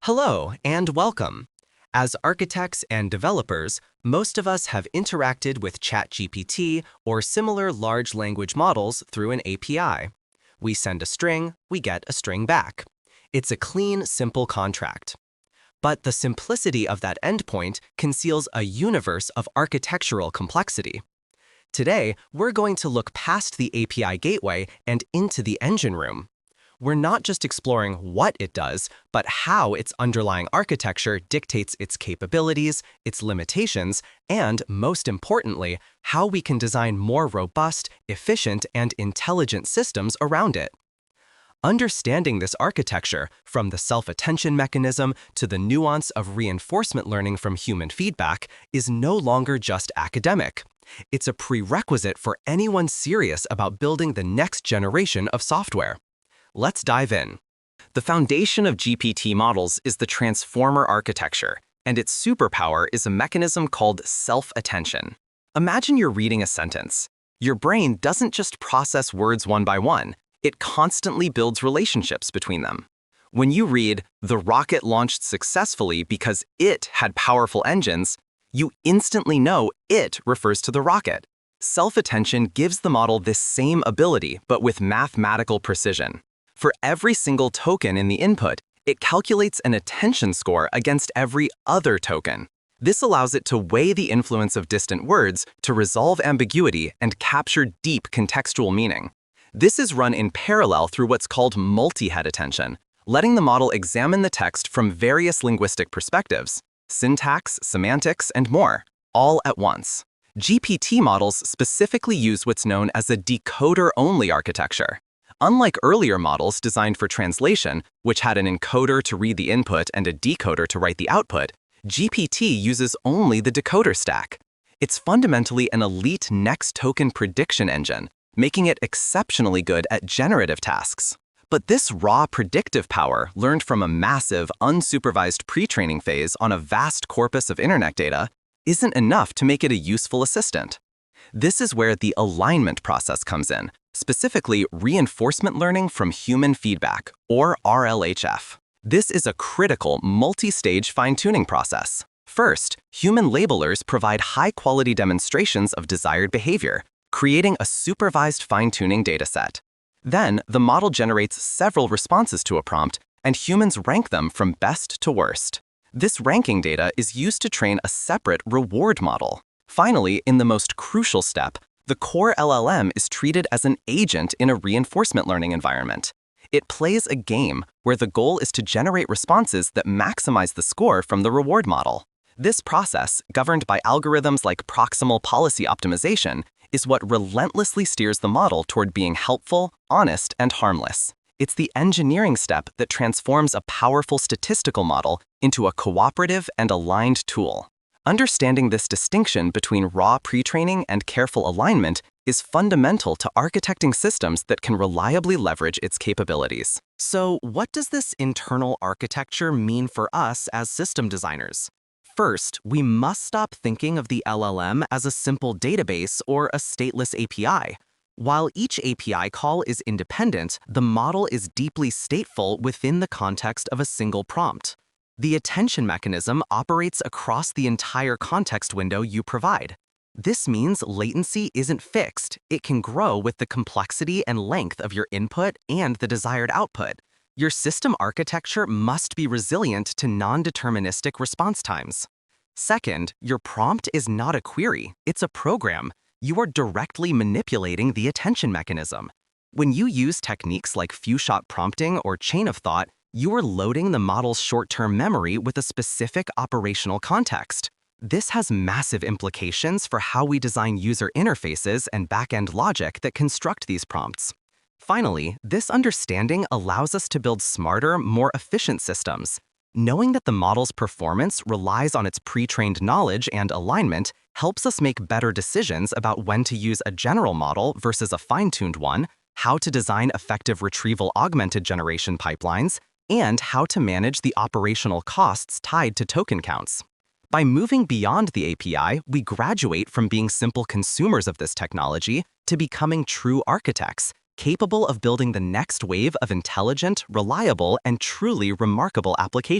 Hello and welcome. As architects and developers, most of us have interacted with ChatGPT or similar large language models through an API. We send a string, we get a string back. It's a clean, simple contract. But the simplicity of that endpoint conceals a universe of architectural complexity. Today, we're going to look past the API gateway and into the engine room. We're not just exploring what it does, but how its underlying architecture dictates its capabilities, its limitations, and, most importantly, how we can design more robust, efficient, and intelligent systems around it. Understanding this architecture, from the self-attention mechanism to the nuance of reinforcement learning from human feedback, is no longer just academic. It's a prerequisite for anyone serious about building the next generation of software. Let's dive in. The foundation of GPT models is the transformer architecture, and its superpower is a mechanism called self-attention. Imagine you're reading a sentence. Your brain doesn't just process words one by one, it constantly builds relationships between them. When you read, "The rocket launched successfully because it had powerful engines," you instantly know it refers to the rocket. Self-attention gives the model this same ability, but with mathematical precision. For every single token in the input, it calculates an attention score against every other token. This allows it to weigh the influence of distant words, to resolve ambiguity, and capture deep contextual meaning. This is run in parallel through what's called multi-head attention, letting the model examine the text from various linguistic perspectives, syntax, semantics, and more, all at once. GPT models specifically use what's known as a decoder-only architecture. Unlike earlier models designed for translation, which had an encoder to read the input and a decoder to write the output, GPT uses only the decoder stack. It's fundamentally an elite next token prediction engine, making it exceptionally good at generative tasks. But this raw predictive power, learned from a massive, unsupervised pre-training phase on a vast corpus of internet data, isn't enough to make it a useful assistant. This is where the alignment process comes in, specifically reinforcement learning from human feedback, or RLHF. This is a critical multi-stage fine-tuning process. First, human labelers provide high-quality demonstrations of desired behavior, creating a supervised fine-tuning dataset. Then, the model generates several responses to a prompt, and humans rank them from best to worst. This ranking data is used to train a separate reward model. Finally, in the most crucial step, the core LLM is treated as an agent in a reinforcement learning environment. It plays a game where the goal is to generate responses that maximize the score from the reward model. This process, governed by algorithms like proximal policy optimization, is what relentlessly steers the model toward being helpful, honest, and harmless. It's the engineering step that transforms a powerful statistical model into a cooperative and aligned tool. Understanding this distinction between raw pre-training and careful alignment is fundamental to architecting systems that can reliably leverage its capabilities. So, what does this internal architecture mean for us as system designers? First, we must stop thinking of the LLM as a simple database or a stateless API. While each API call is independent, the model is deeply stateful within the context of a single prompt. The attention mechanism operates across the entire context window you provide. This means latency isn't fixed. It can grow with the complexity and length of your input and the desired output. Your system architecture must be resilient to non-deterministic response times. Second, your prompt is not a query, it's a program. You are directly manipulating the attention mechanism. When you use techniques like few-shot prompting or chain of thought, you are loading the model's short-term memory with a specific operational context. This has massive implications for how we design user interfaces and back-end logic that construct these prompts. Finally, this understanding allows us to build smarter, more efficient systems. Knowing that the model's performance relies on its pre-trained knowledge and alignment helps us make better decisions about when to use a general model versus a fine-tuned one, how to design effective retrieval augmented generation pipelines, and how to manage the operational costs tied to token counts. By moving beyond the API, we graduate from being simple consumers of this technology to becoming true architects, capable of building the next wave of intelligent, reliable, and truly remarkable applications.